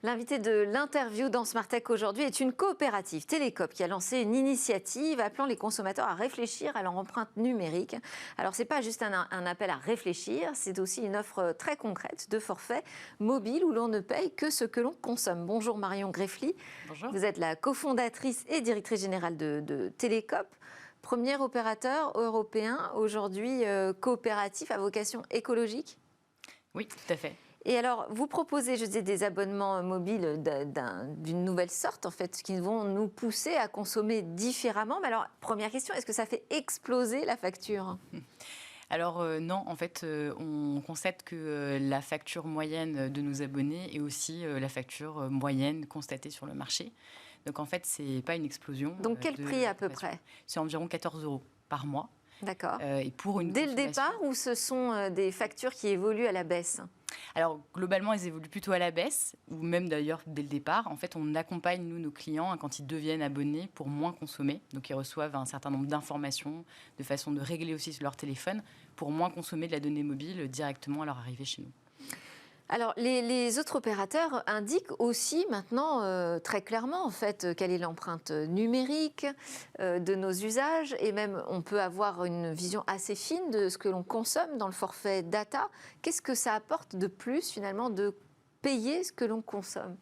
L'invité de l'interview dans Smart Tech aujourd'hui est une coopérative Télécoop qui a lancé une initiative appelant les consommateurs à réfléchir à leur empreinte numérique. Alors, ce n'est pas juste un appel à réfléchir, c'est aussi une offre très concrète de forfait mobile où l'on ne paye que ce que l'on consomme. Bonjour Marion Greffly. Bonjour. Vous êtes la cofondatrice et directrice générale de Télécoop, premier opérateur européen aujourd'hui coopératif à vocation écologique. Oui, tout à fait. Et alors, vous proposez, je disais, des abonnements mobiles d'une nouvelle sorte, en fait, qui vont nous pousser à consommer différemment. Mais alors, première question, est-ce que ça fait exploser la facture ? Alors non, en fait, on constate que la facture moyenne de nos abonnés est aussi la facture moyenne constatée sur le marché. Donc en fait, ce n'est pas une explosion. Donc quel prix à peu près ? C'est environ 14 € par mois. D'accord. Et pour une Dès le départ, ou ce sont des factures qui évoluent à la baisse ? Alors, globalement, elles évoluent plutôt à la baisse, ou même d'ailleurs dès le départ. En fait, on accompagne, nous, nos clients quand ils deviennent abonnés pour moins consommer. Donc, ils reçoivent un certain nombre d'informations, de façon de régler aussi sur leur téléphone, pour moins consommer de la donnée mobile directement à leur arrivée chez nous. Alors, les autres opérateurs indiquent aussi maintenant très clairement en fait quelle est l'empreinte numérique de nos usages, et même on peut avoir une vision assez fine de ce que l'on consomme dans le forfait data. Qu'est-ce que ça apporte de plus finalement de payer ce que l'on consomme ?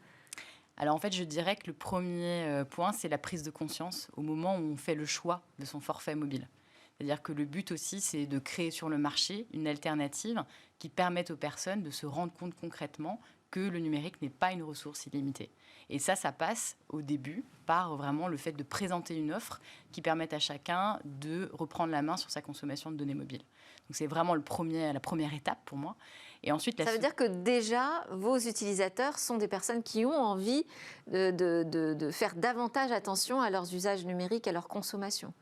Alors en fait, je dirais que le premier point, c'est la prise de conscience au moment où on fait le choix de son forfait mobile. C'est-à-dire que le but aussi, c'est de créer sur le marché une alternative qui permette aux personnes de se rendre compte concrètement que le numérique n'est pas une ressource illimitée. Et ça passe au début par vraiment le fait de présenter une offre qui permette à chacun de reprendre la main sur sa consommation de données mobiles. Donc c'est vraiment la première étape pour moi. Et ensuite, ça veut dire que déjà, vos utilisateurs sont des personnes qui ont envie de faire davantage attention à leurs usages numériques, à leur consommation.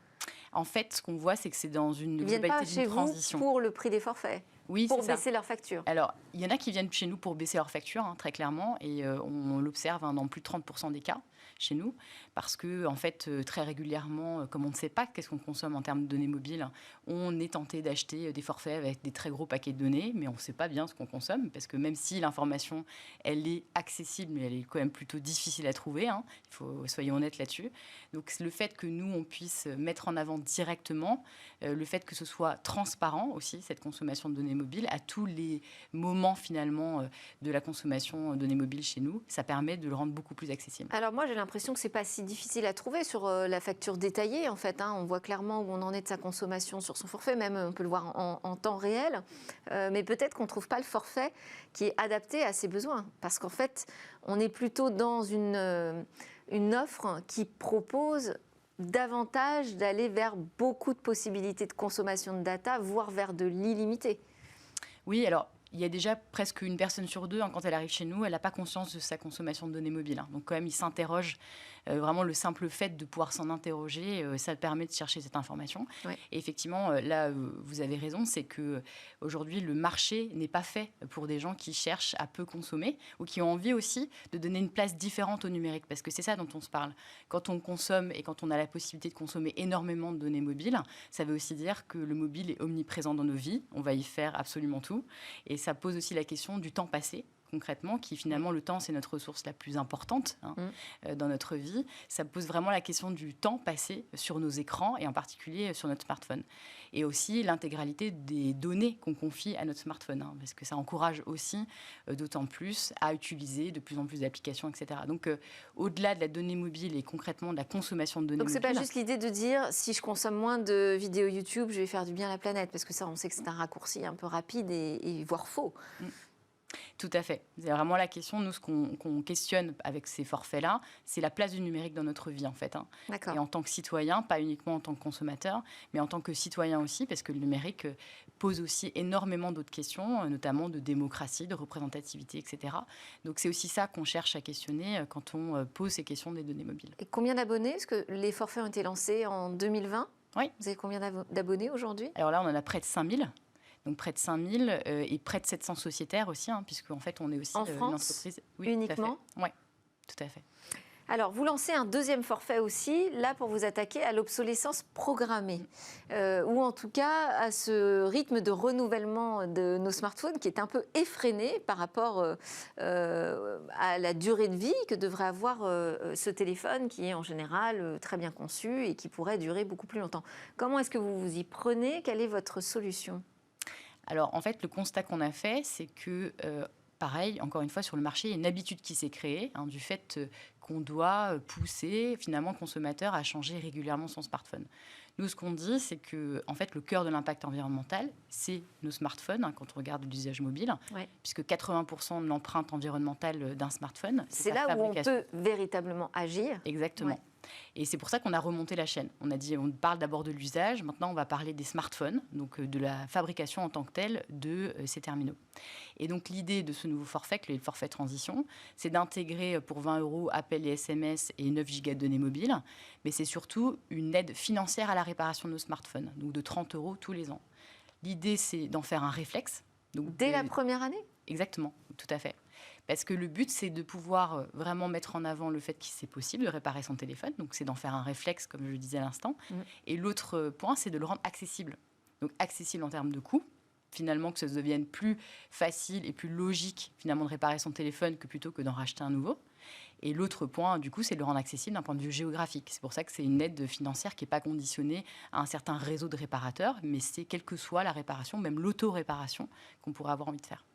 En fait, ce qu'on voit, c'est que c'est dans une globalité d'une transition. Ils viennent pas chez vous pour le prix des forfaits ? Oui, pour baisser leur facture. Alors, il y en a qui viennent chez nous pour baisser leur facture, très clairement, et on l'observe dans plus de 30% des cas chez nous, parce que, en fait, très régulièrement, comme on ne sait pas qu'est-ce qu'on consomme en termes de données mobiles, on est tenté d'acheter des forfaits avec des très gros paquets de données, mais on ne sait pas bien ce qu'on consomme, parce que même si l'information, elle est accessible, mais elle est quand même plutôt difficile à trouver, soyons honnêtes là-dessus. Donc, le fait que nous, on puisse mettre en avant directement, le fait que ce soit transparent aussi, cette consommation de données mobiles, à tous les moments finalement de la consommation de données mobiles chez nous, ça permet de le rendre beaucoup plus accessible. Alors moi j'ai l'impression que c'est pas si difficile à trouver sur la facture détaillée en fait. On voit clairement où on en est de sa consommation sur son forfait, même on peut le voir en temps réel. Mais peut-être qu'on ne trouve pas le forfait qui est adapté à ses besoins, parce qu'en fait on est plutôt dans une offre qui propose davantage d'aller vers beaucoup de possibilités de consommation de data, voire vers de l'illimité. Oui, alors il y a déjà presque une personne sur deux, quand elle arrive chez nous, elle n'a pas conscience de sa consommation de données mobiles. Donc quand même, il s'interroge. Vraiment, le simple fait de pouvoir s'en interroger, ça permet de chercher cette information. Ouais. Et effectivement, là, vous avez raison, c'est qu'aujourd'hui, le marché n'est pas fait pour des gens qui cherchent à peu consommer ou qui ont envie aussi de donner une place différente au numérique, parce que c'est ça dont on se parle. Quand on consomme et quand on a la possibilité de consommer énormément de données mobiles, ça veut aussi dire que le mobile est omniprésent dans nos vies. On va y faire absolument tout. Et ça pose aussi la question du temps passé, concrètement, qui finalement, le temps, c'est notre ressource la plus importante dans notre vie. Ça pose vraiment la question du temps passé sur nos écrans et en particulier sur notre smartphone. Et aussi l'intégralité des données qu'on confie à notre smartphone, parce que ça encourage aussi d'autant plus à utiliser de plus en plus d'applications, etc. Donc, au-delà de la donnée mobile et concrètement de la consommation de données mobiles... Donc, c'est pas juste l'idée de dire, si je consomme moins de vidéos YouTube, je vais faire du bien à la planète, parce que ça, on sait que c'est un raccourci un peu rapide et voire faux. Tout à fait. C'est vraiment la question. Nous, ce qu'on questionne avec ces forfaits-là, c'est la place du numérique dans notre vie, en fait. Et en tant que citoyen, pas uniquement en tant que consommateur, mais en tant que citoyen aussi, parce que le numérique pose aussi énormément d'autres questions, notamment de démocratie, de représentativité, etc. Donc, c'est aussi ça qu'on cherche à questionner quand on pose ces questions des données mobiles. Et combien d'abonnés ? Parce que les forfaits ont été lancés en 2020. Oui. Vous avez combien d'abonnés aujourd'hui ? Alors là, on en a près de 5000. Donc près de 5000 et près de 700 sociétaires aussi, puisqu'en fait, on est aussi en France, une entreprise. Oui, uniquement ? Oui, tout à fait. Alors, vous lancez un deuxième forfait aussi, là pour vous attaquer à l'obsolescence programmée, ou en tout cas à ce rythme de renouvellement de nos smartphones qui est un peu effréné par rapport à la durée de vie que devrait avoir ce téléphone qui est en général très bien conçu et qui pourrait durer beaucoup plus longtemps. Comment est-ce que vous vous y prenez? Quelle est votre solution? Alors, en fait, le constat qu'on a fait, c'est que, pareil, encore une fois, sur le marché, il y a une habitude qui s'est créée du fait qu'on doit pousser, finalement, le consommateur à changer régulièrement son smartphone. Nous, ce qu'on dit, c'est que, en fait, le cœur de l'impact environnemental, c'est nos smartphones, quand on regarde l'usage mobile, puisque 80% de l'empreinte environnementale d'un smartphone, c'est là où on peut véritablement agir. Exactement. Ouais. Et c'est pour ça qu'on a remonté la chaîne. On a dit, on parle d'abord de l'usage, maintenant on va parler des smartphones, donc de la fabrication en tant que telle de ces terminaux. Et donc l'idée de ce nouveau forfait, le forfait transition, c'est d'intégrer pour 20 € appels et SMS et 9 gigas de données mobiles, mais c'est surtout une aide financière à la réparation de nos smartphones, donc de 30 € tous les ans. L'idée, c'est d'en faire un réflexe. Donc dès la première année ? Exactement, tout à fait. Parce que le but, c'est de pouvoir vraiment mettre en avant le fait que c'est possible de réparer son téléphone. Donc, c'est d'en faire un réflexe, comme je le disais à l'instant. Et l'autre point, c'est de le rendre accessible. Donc, accessible en termes de coût. Finalement, que ça devienne plus facile et plus logique, finalement, de réparer son téléphone plutôt que d'en racheter un nouveau. Et l'autre point, du coup, c'est de le rendre accessible d'un point de vue géographique. C'est pour ça que c'est une aide financière qui n'est pas conditionnée à un certain réseau de réparateurs, mais c'est quelle que soit la réparation, même l'auto-réparation, qu'on pourrait avoir envie de faire.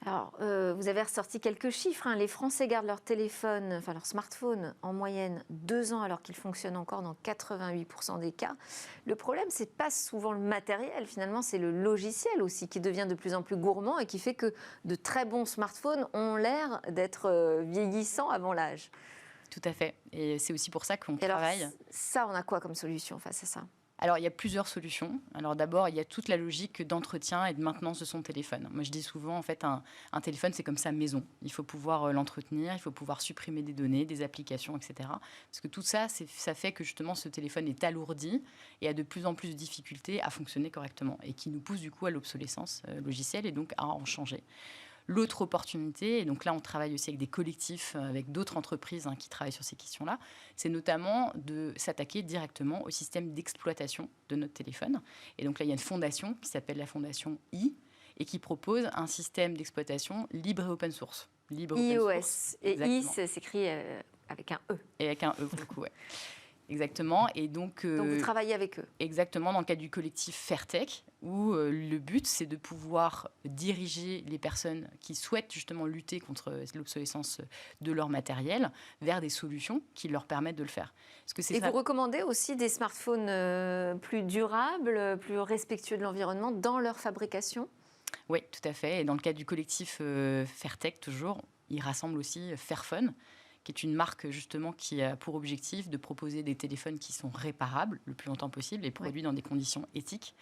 Alors, vous avez ressorti quelques chiffres. Les Français gardent leur téléphone, enfin leur smartphone, en moyenne 2 ans alors qu'il fonctionne encore dans 88% des cas. Le problème, c'est pas souvent le matériel, finalement, c'est le logiciel aussi qui devient de plus en plus gourmand et qui fait que de très bons smartphones ont l'air d'être vieillissants avant l'âge. Tout à fait. Et c'est aussi pour ça qu'on travaille. Alors, ça, on a quoi comme solution face à ça ? Alors, il y a plusieurs solutions. Alors, d'abord, il y a toute la logique d'entretien et de maintenance de son téléphone. Moi, je dis souvent, en fait, un téléphone, c'est comme sa maison. Il faut pouvoir l'entretenir, il faut pouvoir supprimer des données, des applications, etc. Parce que tout ça, ça fait que, justement, ce téléphone est alourdi et a de plus en plus de difficultés à fonctionner correctement et qui nous pousse, du coup, à l'obsolescence logicielle et donc à en changer. L'autre opportunité, et donc là on travaille aussi avec des collectifs, avec d'autres entreprises qui travaillent sur ces questions-là, c'est notamment de s'attaquer directement au système d'exploitation de notre téléphone. Et donc là il y a une fondation qui s'appelle la fondation I et qui propose un système d'exploitation libre et open source. iOS. Et I, ça s'écrit avec un E. Et avec un E pour le coup, ouais. Exactement. Et donc vous travaillez avec eux. Exactement, dans le cadre du collectif Fairtech, où le but, c'est de pouvoir diriger les personnes qui souhaitent justement lutter contre l'obsolescence de leur matériel vers des solutions qui leur permettent de le faire. Vous recommandez aussi des smartphones plus durables, plus respectueux de l'environnement dans leur fabrication ? Oui, tout à fait. Et dans le cadre du collectif Fairtech, toujours, ils rassemblent aussi Fairphone, qui est une marque justement qui a pour objectif de proposer des téléphones qui sont réparables le plus longtemps possible et produits dans des conditions éthiques.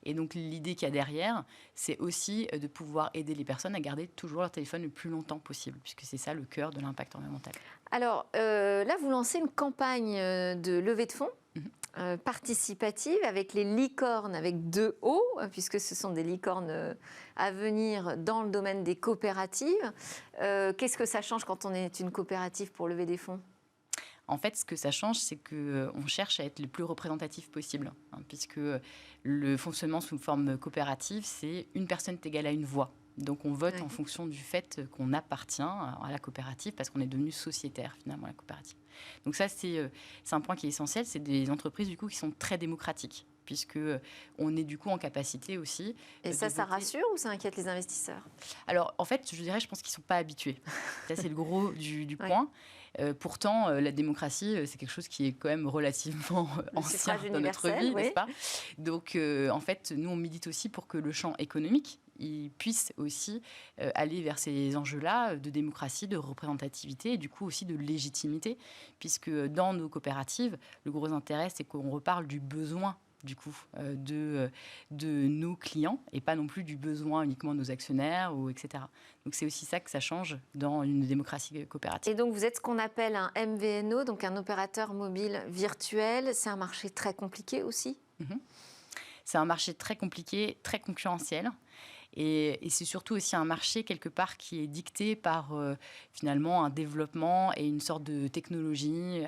Et donc l'idée qu'il y a derrière, c'est aussi de pouvoir aider les personnes à garder toujours leur téléphone le plus longtemps possible, puisque c'est ça le cœur de l'impact environnemental. Alors là, vous lancez une campagne de levée de fonds participative avec les licornes avec 2 O, puisque ce sont des licornes à venir dans le domaine des coopératives. Qu'est-ce que ça change quand on est une coopérative pour lever des fonds ? En fait, ce que ça change, c'est qu'on cherche à être le plus représentatif possible, puisque le fonctionnement sous forme coopérative, c'est une personne est égale à une voix. Donc on vote en fonction du fait qu'on appartient à la coopérative parce qu'on est devenu sociétaire finalement à la coopérative. Donc ça c'est un point qui est essentiel, c'est des entreprises du coup qui sont très démocratiques puisque on est du coup en capacité aussi. Et ça rassure ou ça inquiète les investisseurs ? Alors en fait, je pense qu'ils ne sont pas habitués. Ça c'est le gros du point. Pourtant, la démocratie, c'est quelque chose qui est quand même relativement ancien dans notre vie, n'est-ce pas ? Donc, en fait, nous, on milite aussi pour que le champ économique il puisse aussi aller vers ces enjeux-là de démocratie, de représentativité et du coup aussi de légitimité, puisque dans nos coopératives, le gros intérêt, c'est qu'on reparle du besoin du coup, de nos clients et pas non plus du besoin uniquement de nos actionnaires, etc. Donc, c'est aussi ça que ça change dans une démocratie coopérative. Et donc, vous êtes ce qu'on appelle un MVNO, donc un opérateur mobile virtuel. C'est un marché très compliqué aussi ? c'est un marché très compliqué, très concurrentiel. Et c'est surtout aussi un marché, quelque part, qui est dicté par finalement un développement et une sorte de technologie,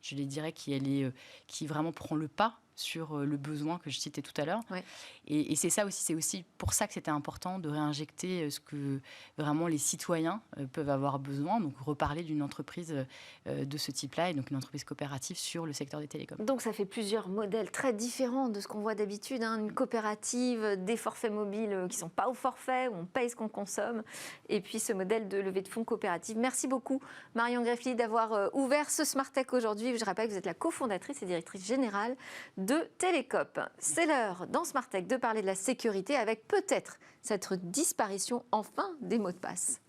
je les dirais, qui vraiment prend le pas sur le besoin que je citais tout à l'heure. Ouais. Et c'est aussi pour ça que c'était important de réinjecter ce que vraiment les citoyens peuvent avoir besoin, donc reparler d'une entreprise de ce type-là, et donc une entreprise coopérative sur le secteur des télécoms. Donc ça fait plusieurs modèles très différents de ce qu'on voit d'habitude, hein. Une coopérative, des forfaits mobiles qui ne sont pas au forfait, où on paye ce qu'on consomme, et puis ce modèle de levée de fonds coopérative. Merci beaucoup Marion Greffly d'avoir ouvert ce Smart Tech aujourd'hui. Je rappelle que vous êtes la cofondatrice et directrice générale de Télécope. C'est l'heure dans Smart Tech de parler de la sécurité avec peut-être cette disparition enfin des mots de passe.